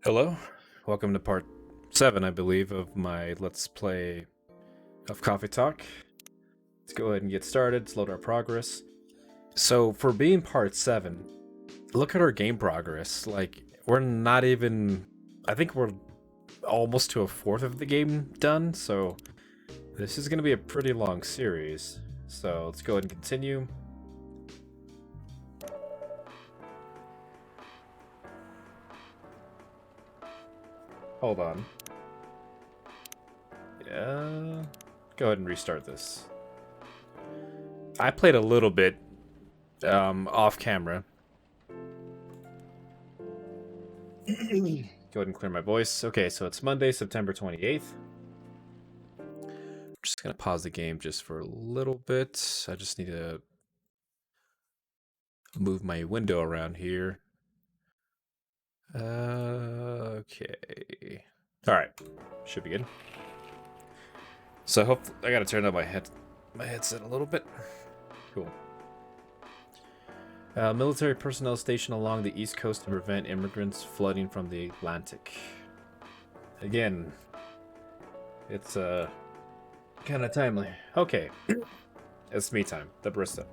Hello, welcome to part 7, I believe, of my Let's Play of Coffee Talk. Let's go ahead and get started, slow our progress. So, for being part 7, look at our game progress. Like, we're not even... I think we're almost to a fourth of the game done, so this is going to be a pretty long series. So, let's go ahead and continue. Hold on. Yeah... Go ahead and restart this. I played a little bit off camera. Go ahead and clear my voice. Okay, so it's Monday, September 28th. I'm just going to pause the game just for a little bit. I just need to move my window around here. Okay. All right. Should be good. So I hope I got to turn up my headset a little bit. Cool. Military personnel stationed along the east coast to prevent immigrants flooding from the Atlantic. Again, it's kind of timely. Okay. It's me time, the barista.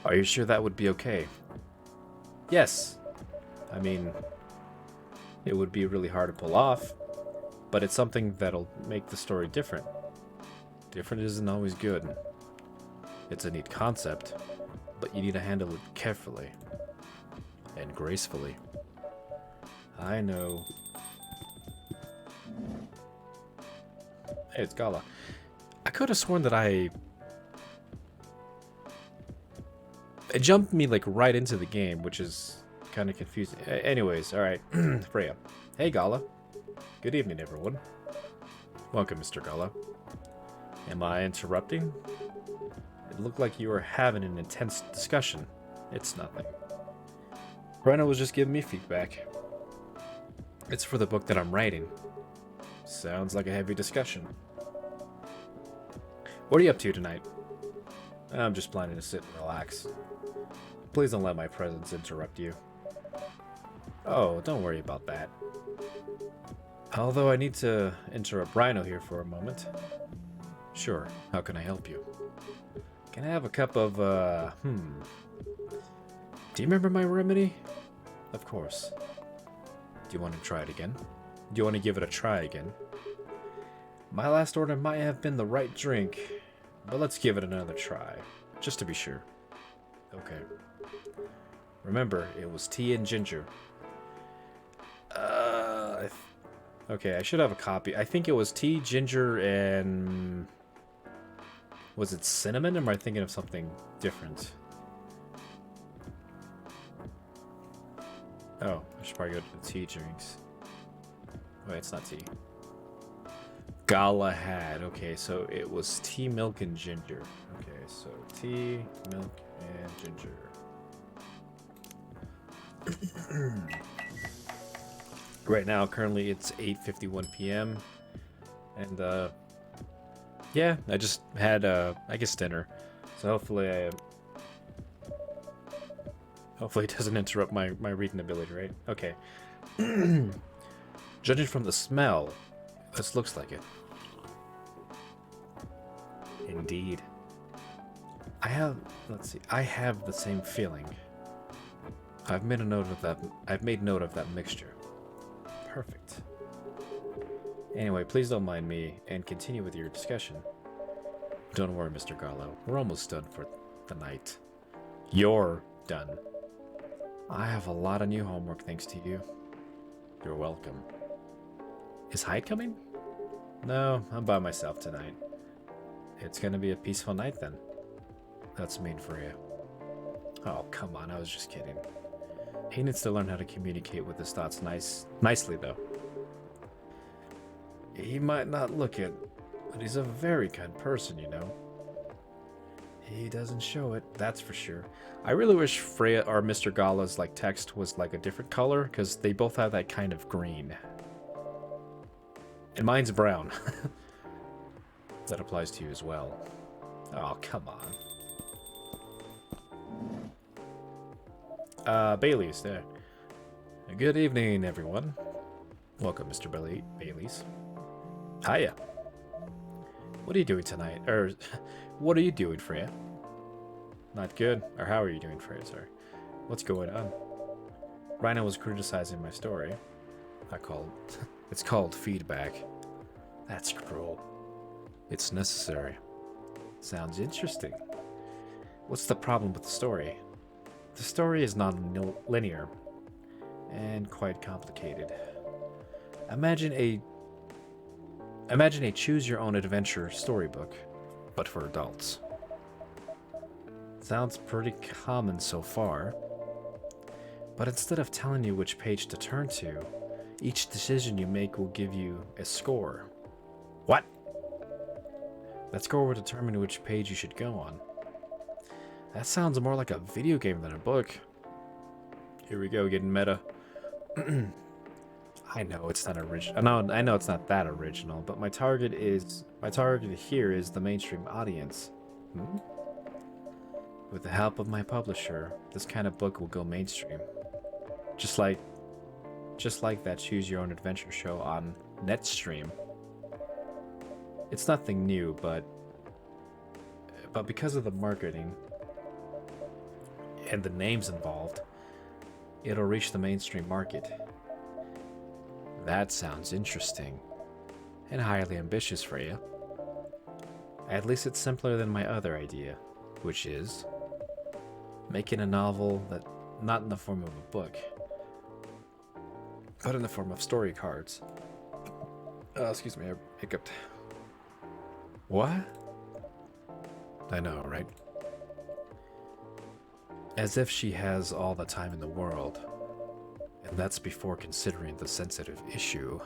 Are you sure that would be okay? Yes. I mean, it would be really hard to pull off, but it's something that'll make the story different. Different isn't always good. It's a neat concept, but you need to handle it carefully and gracefully. I know. Hey, it's Gala. I could have sworn that it jumped me like right into the game, which is kind of confusing. Anyways, all right, Freya. Hey, Gala. Good evening, everyone. Welcome, Mr. Gala. Am I interrupting? It looked like you were having an intense discussion. It's nothing. Brenna was just giving me feedback. It's for the book that I'm writing. Sounds like a heavy discussion. What are you up to tonight? I'm just planning to sit and relax. Please don't let my presence interrupt you. Oh, don't worry about that. Although I need to interrupt Rhino here for a moment. Sure, how can I help you? Can I have a cup of, Do you remember my remedy? Of course. Do you want to try it again? Do you want to give it a try again? My last order might have been the right drink, but let's give it another try, just to be sure. Okay. Remember, it was tea and ginger. Okay, I should have a copy. I think it was tea, ginger, and... Was it cinnamon, or am I thinking of something different? Oh, I should probably go to the tea drinks. Wait, it's not tea. Galahad. Okay, so it was tea, milk, and ginger. Okay, so tea, milk, and ginger. Right now, currently, it's 8:51 p.m. And, yeah, I just had, I guess, dinner. So hopefully hopefully it doesn't interrupt my reading ability, right? Okay. Judging from the smell, this looks like it. Indeed. Let's see, I have the same feeling. I've made note of that mixture. Perfect. Anyway, please don't mind me and continue with your discussion. Don't worry, Mr. Gallo. We're almost done for the night. You're done. I have a lot of new homework thanks to you. You're welcome. Is Hyde coming? No, I'm by myself tonight. It's gonna be a peaceful night then. That's mean for you. Oh, come on, I was just kidding. He needs to learn how to communicate with his thoughts nicely, though. He might not look it, but he's a very kind person, you know. He doesn't show it, that's for sure. I really wish Freya or Mr. Gala's like text was like a different color, because they both have that kind of green. And mine's brown. That applies to you as well. Oh, come on. Bailey's there. Good evening, everyone. Welcome, Mr. Baileys. Hiya. What are you doing tonight? Or, what are you doing, Freya? Not good. Or how are you doing, Freya? Sorry. What's going on? Rhino was criticizing my story. It's called feedback. That's cruel. It's necessary. Sounds interesting. What's the problem with the story? The story is non-linear and quite complicated. Imagine a choose-your-own-adventure storybook, but for adults. Sounds pretty common so far. But instead of telling you which page to turn to, each decision you make will give you a score. What? That score will determine which page you should go on. That sounds more like a video game than a book. Here we go, getting meta. I know it's not original. I know it's not that original, but my target here is the mainstream audience. Hmm? With the help of my publisher, this kind of book will go mainstream. Just like that Choose Your Own Adventure show on Netstream. It's nothing new, but because of the marketing and the names involved, it'll reach the mainstream market. That sounds interesting and highly ambitious for you. At least it's simpler than my other idea, which is making a novel that not in the form of a book, but in the form of story cards. Excuse me, I hiccuped. What? I know, right? As if she has all the time in the world. And that's before considering the sensitive issue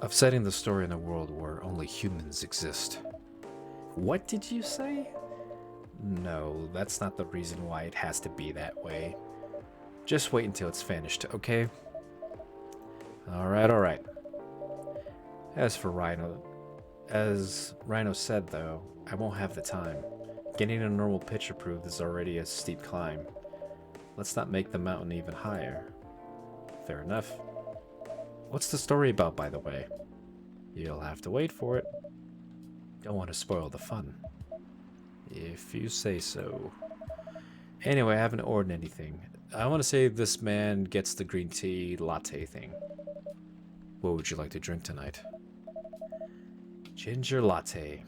of setting the story in a world where only humans exist. What did you say? No, that's not the reason why it has to be that way. Just wait until it's finished, okay? Alright. As Rhino said though, I won't have the time. Getting a normal pitch approved is already a steep climb. Let's not make the mountain even higher. Fair enough. What's the story about, by the way? You'll have to wait for it. Don't want to spoil the fun. If you say so. Anyway, I haven't ordered anything. I want to say this man gets the green tea latte thing. What would you like to drink tonight? Ginger latte.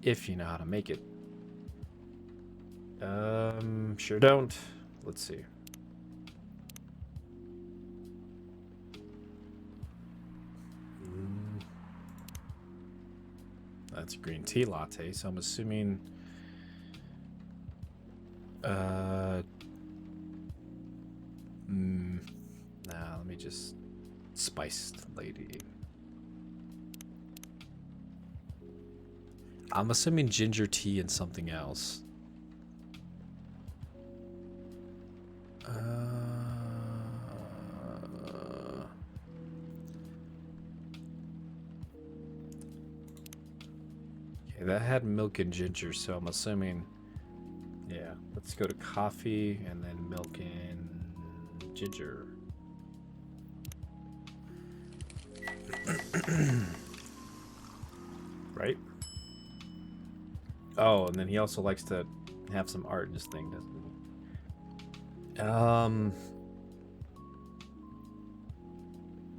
If you know how to make it. Sure don't. Let's see. That's a green tea latte, so I'm assuming... Nah, let me just... Spiced lady. I'm assuming ginger tea and something else. Okay, that had milk and ginger, so I'm assuming... Yeah, let's go to coffee and then milk and ginger. Right? Oh, and then he also likes to have some art in his thing, doesn't he?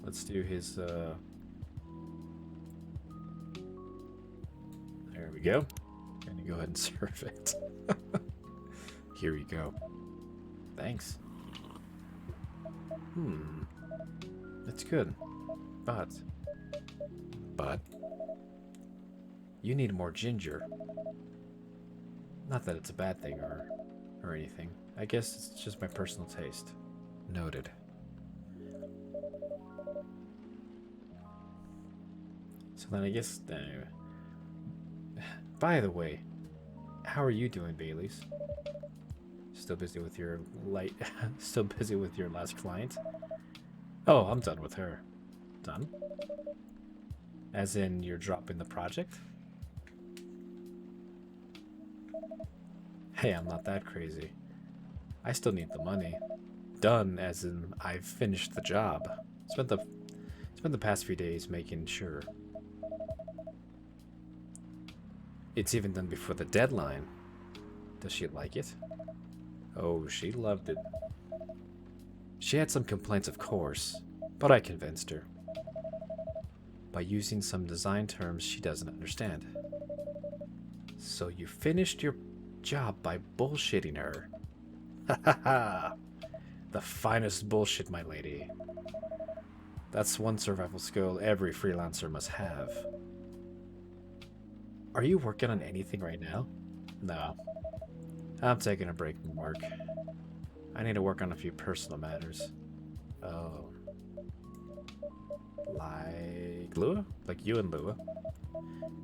Let's do his, there we go. Gonna go ahead and serve it. Here we go. Thanks. That's good. But you need more ginger. Not that it's a bad thing or anything. I guess it's just my personal taste. Noted. So then I guess... By the way, how are you doing, Baileys? Still busy with your Still busy with your last client? Oh, I'm done with her. Done? As in, you're dropping the project? Hey, I'm not that crazy. I still need the money. done, as in I've finished the job. Spent the past few days making sure it's even done before the deadline. Does she like it? Oh, she loved it. She had some complaints, of course, but I convinced her. By using some design terms she doesn't understand. So you finished your job by bullshitting her. Ha ha ha! The finest bullshit, my lady. That's one survival skill every freelancer must have. Are you working on anything right now? No. I'm taking a break from work. I need to work on a few personal matters. Oh. Like Lua? Like you and Lua?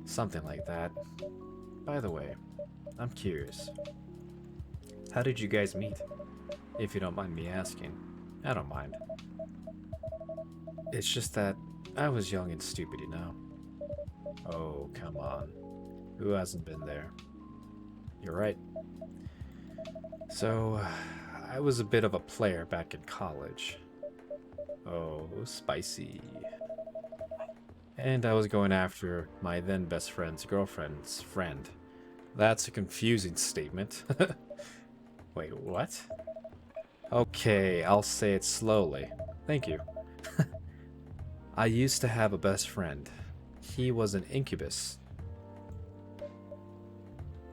Something like that. By the way, I'm curious. How did you guys meet? If you don't mind me asking. I don't mind. It's just that I was young and stupid, you know? Oh, come on. Who hasn't been there? You're right. So, I was a bit of a player back in college. Oh, spicy. And I was going after my then best friend's girlfriend's friend. That's a confusing statement. Wait, what? Okay, I'll say it slowly. Thank you. I used to have a best friend. He was an incubus.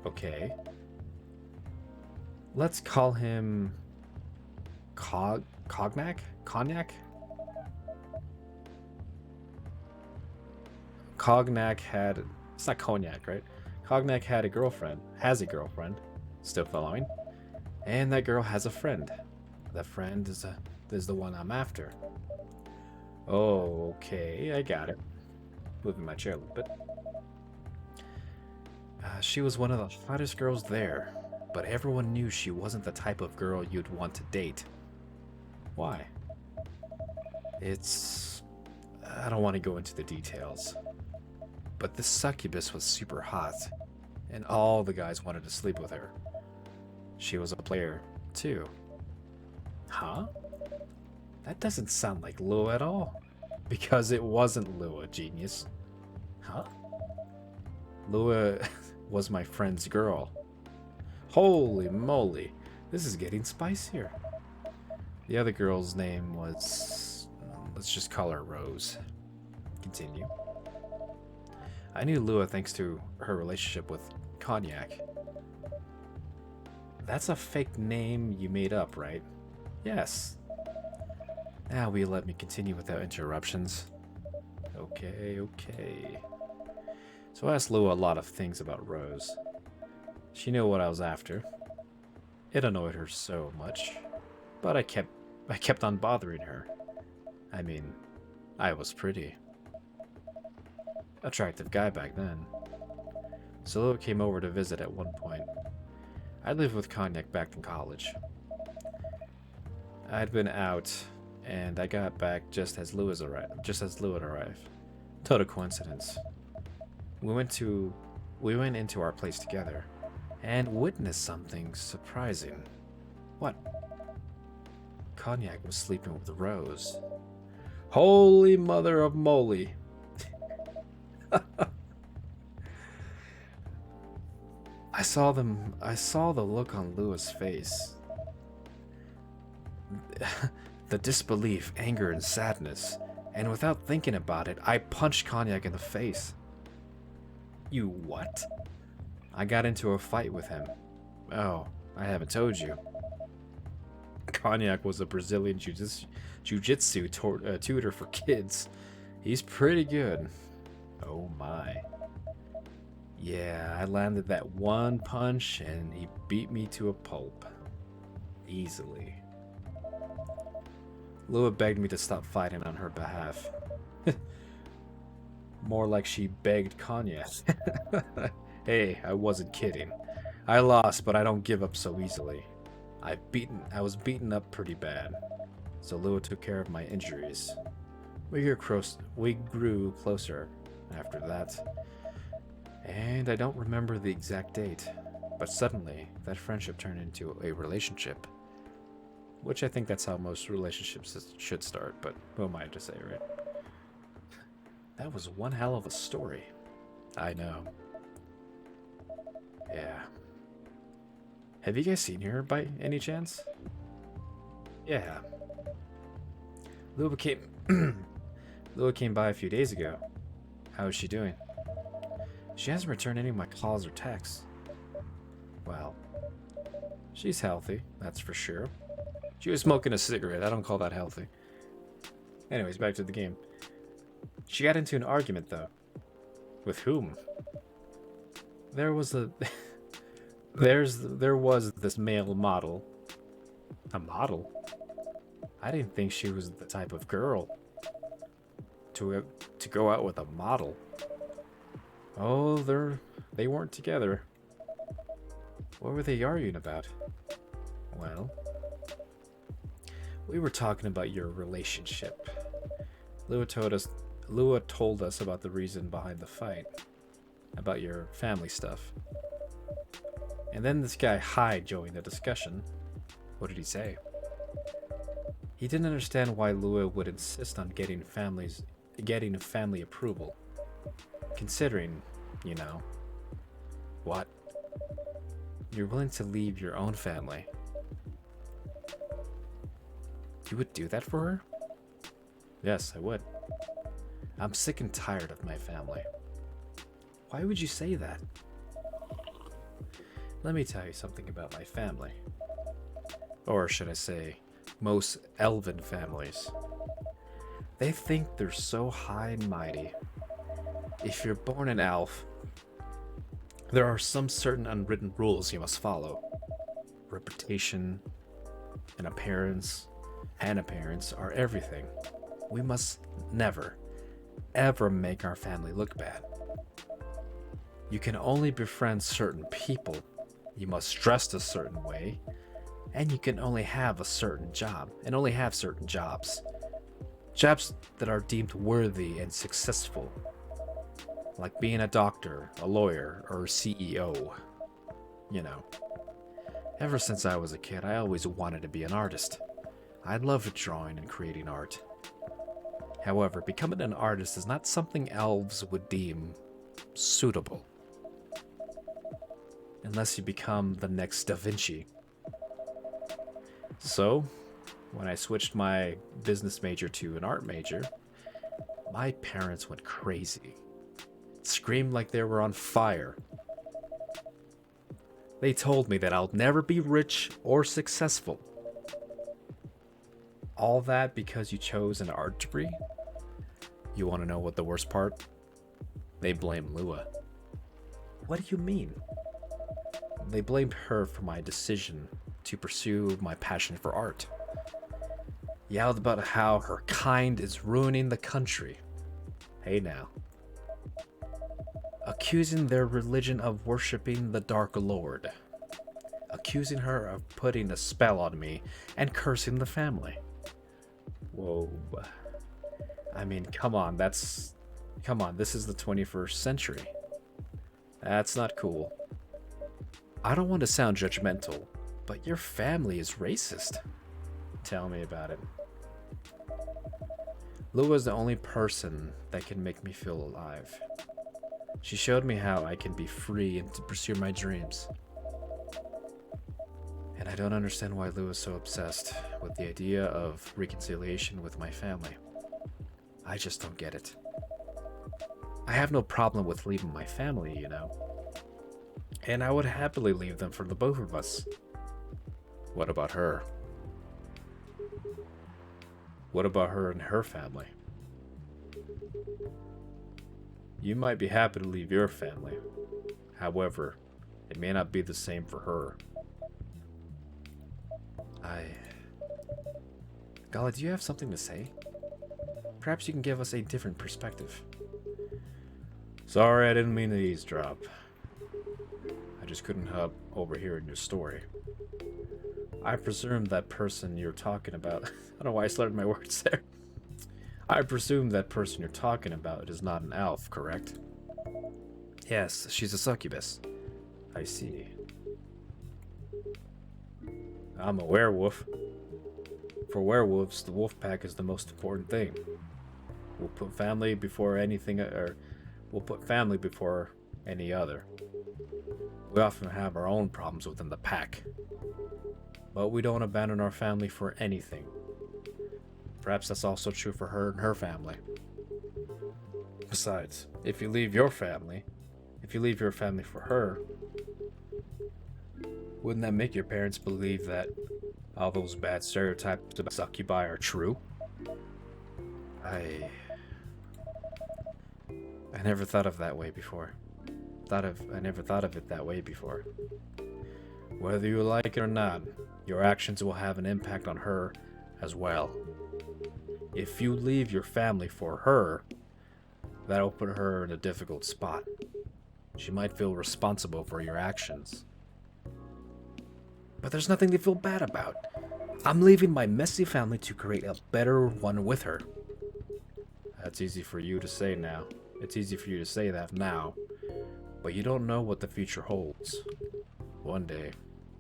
Okay. Let's call him... Cognac? Cognac? Cognac had... It's not cognac, right? Cognac had a girlfriend. Has a girlfriend. Still following. And that girl has a friend. That friend is the one I'm after. Oh, okay. I got it. Moving my chair a little bit. She was one of the hottest girls there. But everyone knew she wasn't the type of girl you'd want to date. Why? I don't want to go into the details. But this succubus was super hot. And all the guys wanted to sleep with her. She was a player, too. Huh? That doesn't sound like Lua at all. Because it wasn't Lua, genius. Huh? Lua was my friend's girl. Holy moly. This is getting spicier. The other girl's name was... let's just call her Rose. Continue. I knew Lua thanks to her relationship with Cognac. That's a fake name you made up, right? Yes. Now will you let me continue without interruptions? Okay, okay. So I asked Lua a lot of things about Rose. She knew what I was after. It annoyed her so much. But I kept on bothering her. I mean, I was pretty. Attractive guy back then. So Lua came over to visit at one point. I lived with Cognac back in college. I'd been out, and I got back just as Lua arrived. Total coincidence. We went into our place together, and witnessed something surprising. What? Cognac was sleeping with Rose. Holy mother of moly! I saw the look on Lua's face. The disbelief, anger, and sadness. And without thinking about it, I punched Cognac in the face. You what? I got into a fight with him. Oh, I haven't told you. Cognac was a Brazilian jiu-jitsu tutor for kids. He's pretty good. Oh my. Yeah, I landed that one punch and he beat me to a pulp. Easily. Lua begged me to stop fighting on her behalf. More like she begged Cognac. Hey, I wasn't kidding. I lost, but I don't give up so easily. I was beaten up pretty bad. So Lua took care of my injuries. We grew closer after that. And I don't remember the exact date, but suddenly that friendship turned into a relationship. which I think that's how most relationships should start, but who am I to say, right? That was one hell of a story. I know. Yeah. Have you guys seen her by any chance? Yeah. Lua came... Lua came by a few days ago. How is she doing? She hasn't returned any of my calls or texts. Well, she's healthy, that's for sure. She was smoking a cigarette. I don't call that healthy. Anyways, back to the game. She got into an argument, though. With whom? There was a... there was this male model. A model? I didn't think she was the type of girl to go out with a model. Oh, they weren't together. What were they arguing about? Well, we were talking about your relationship. Lua told us about the reason behind the fight, about your family stuff. And then this guy Hyde joined the discussion. What did he say? He didn't understand why Lua would insist on getting family approval. Considering, you know. What? You're willing to leave your own family. You would do that for her? Yes, I would. I'm sick and tired of my family. Why would you say that? Let me tell you something about my family. Or should I say, most elven families. They think they're so high and mighty. If you're born an elf, there are some certain unwritten rules you must follow. Reputation and appearance are everything. We must never, ever make our family look bad. You can only befriend certain people. You must dress a certain way. And you can only have a certain job, and only have certain jobs. Jobs that are deemed worthy and successful. Like being a doctor, a lawyer, or a CEO. You know. Ever since I was a kid, I always wanted to be an artist. I loved drawing and creating art. However, becoming an artist is not something elves would deem suitable. Unless you become the next Da Vinci. So, when I switched my business major to an art major, my parents went crazy. Screamed like they were on fire. They told me that I'll never be rich or successful. All that because you chose an art degree? You want to know what the worst part? They blame Lua. What do you mean? They blamed her for my decision to pursue my passion for art. Yelled about how her kind is ruining the country. Hey now. Accusing their religion of worshipping the Dark Lord. Accusing her of putting a spell on me and cursing the family. Whoa. I mean, come on, this is the 21st century. That's not cool. I don't want to sound judgmental, but your family is racist. Tell me about it. Lua is the only person that can make me feel alive. She showed me how I can be free and to pursue my dreams. And I don't understand why Lua is so obsessed with the idea of reconciliation with my family. I just don't get it. I have no problem with leaving my family, you know. And I would happily leave them for the both of us. What about her? What about her and her family? You might be happy to leave your family. However, it may not be the same for her. Gala, do you have something to say? Perhaps you can give us a different perspective. Sorry, I didn't mean to eavesdrop. I just couldn't help overhearing your story. I presume that person you're talking about... I don't know why I slurred my words there. I presume that person you're talking about is not an elf, correct? Yes, she's a succubus. I see. I'm a werewolf. For werewolves, the wolf pack is the most important thing. We'll put family before anything, or we'll put family before any other. We often have our own problems within the pack, but we don't abandon our family for anything. Perhaps that's also true for her and her family. Besides, if you leave your family for her, wouldn't that make your parents believe that all those bad stereotypes about succubi are true? I I never thought of that way before. I never thought of it that way before. Whether you like it or not, your actions will have an impact on her as well. If you leave your family for her, that'll put her in a difficult spot. She might feel responsible for your actions. But there's nothing to feel bad about. I'm leaving my messy family to create a better one with her. That's easy for you to say now. It's easy for you to say that now. But you don't know what the future holds. One day,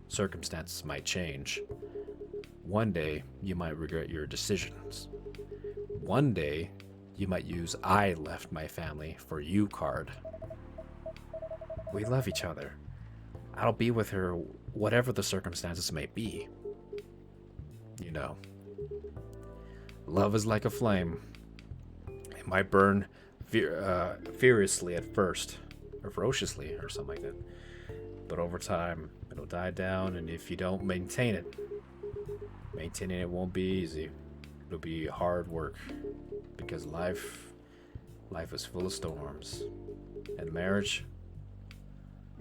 circumstances might change. One day, you might regret your decisions. One day, you might use "I left my family for you" card. We love each other. I'll be with her whatever the circumstances may be. You know, love is like a flame. It might burn furiously at first, or ferociously, or something like that. But over time, it'll die down, and if you don't maintain it, maintaining it won't be easy. It'll be hard work, because life is full of storms. And marriage,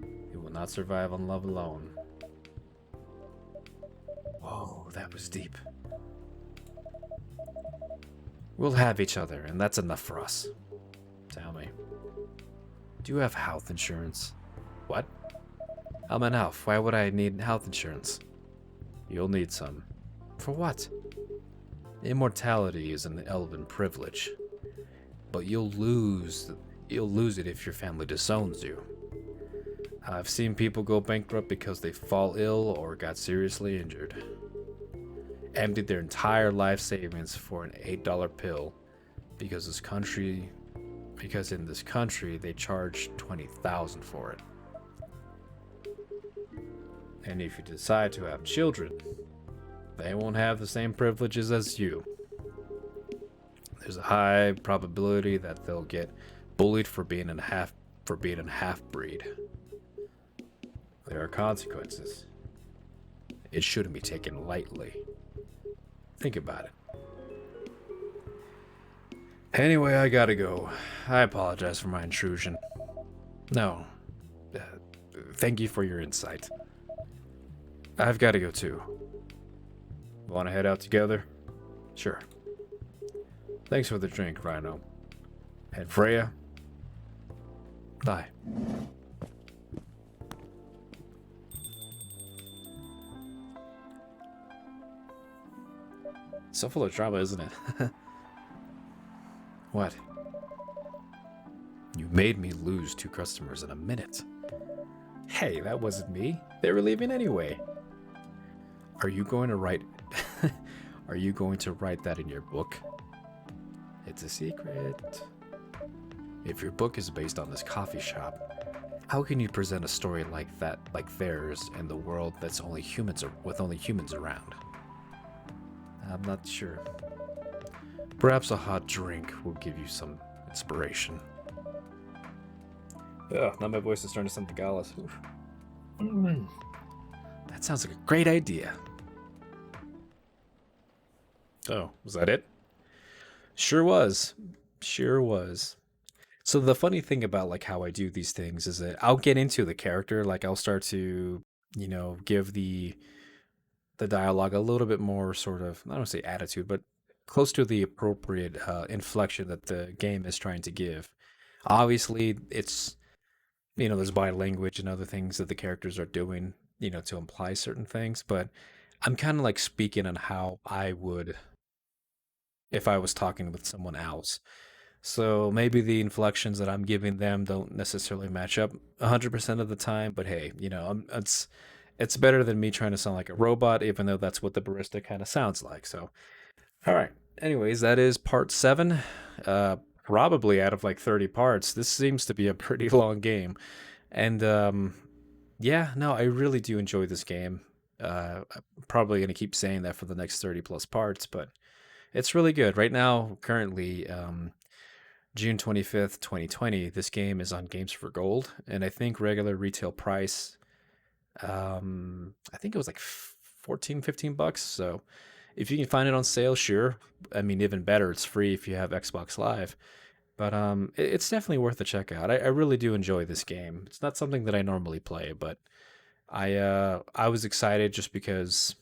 it will not survive on love alone. Whoa, that was deep. We'll have each other, and that's enough for us. Tell me, do you have health insurance? What? I'm an elf. Why would I need health insurance? You'll need some. For what? Immortality is an elven privilege, but you'll lose it if your family disowns you. I've seen people go bankrupt because they fall ill or got seriously injured. Emptied their entire life savings for an $8 pill because in this country they charge $20,000 for it. And if you decide to have children, they won't have the same privileges as you. There's a high probability that they'll get bullied for being a half-breed. There are consequences. It shouldn't be taken lightly. Think about it. Anyway, I gotta go. I apologize for my intrusion. No. Thank you for your insight. I've gotta go too. Wanna head out together? Sure. Thanks for the drink, Rhino. And Freya? Bye. So full of drama, isn't it? What? You made me lose 2 customers in a minute. Hey, that wasn't me. They were leaving anyway. Are you going to write Are you going to write that in your book? It's a secret. If your book is based on this coffee shop, how can you present a story like that, like theirs, in the world that's only humans with only humans around? I'm not sure. Perhaps a hot drink will give you some inspiration. Ugh, now my voice is starting to sound Tagalog. That sounds like a great idea. Oh, was that it? Sure was. Sure was. So the funny thing about like how I do these things is that I'll get into the character, like I'll start to, give the dialogue a little bit more sort of, I don't want to say attitude, but close to the appropriate inflection that the game is trying to give. Obviously, it's, there's body language and other things that the characters are doing, to imply certain things, but I'm kind of like speaking on how I would if I was talking with someone else. So maybe the inflections that I'm giving them don't necessarily match up 100% of the time, but hey, It's better than me trying to sound like a robot, even though that's what the barista kind of sounds like. So, all right. Anyways, that is part 7. Uh, Probably out of like 30 parts. This seems to be a pretty long game. And yeah, no, I really do enjoy this game. I'm probably going to keep saying that for the next 30 plus parts, but it's really good. Right now, currently, June 25th, 2020, this game is on Games for Gold, and I think regular retail price, I think it was like 14, 15 bucks. So if you can find it on sale, sure. I mean, even better, it's free if you have Xbox Live. But it's definitely worth a check out. I really do enjoy this game. It's not something that I normally play, but I was excited just because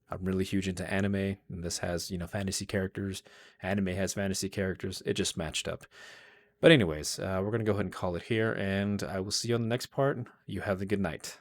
I'm really huge into anime, and this has, fantasy characters. Anime has fantasy characters. It just matched up. But anyways, we're gonna go ahead and call it here, and I will see you on the next part. You have a good night.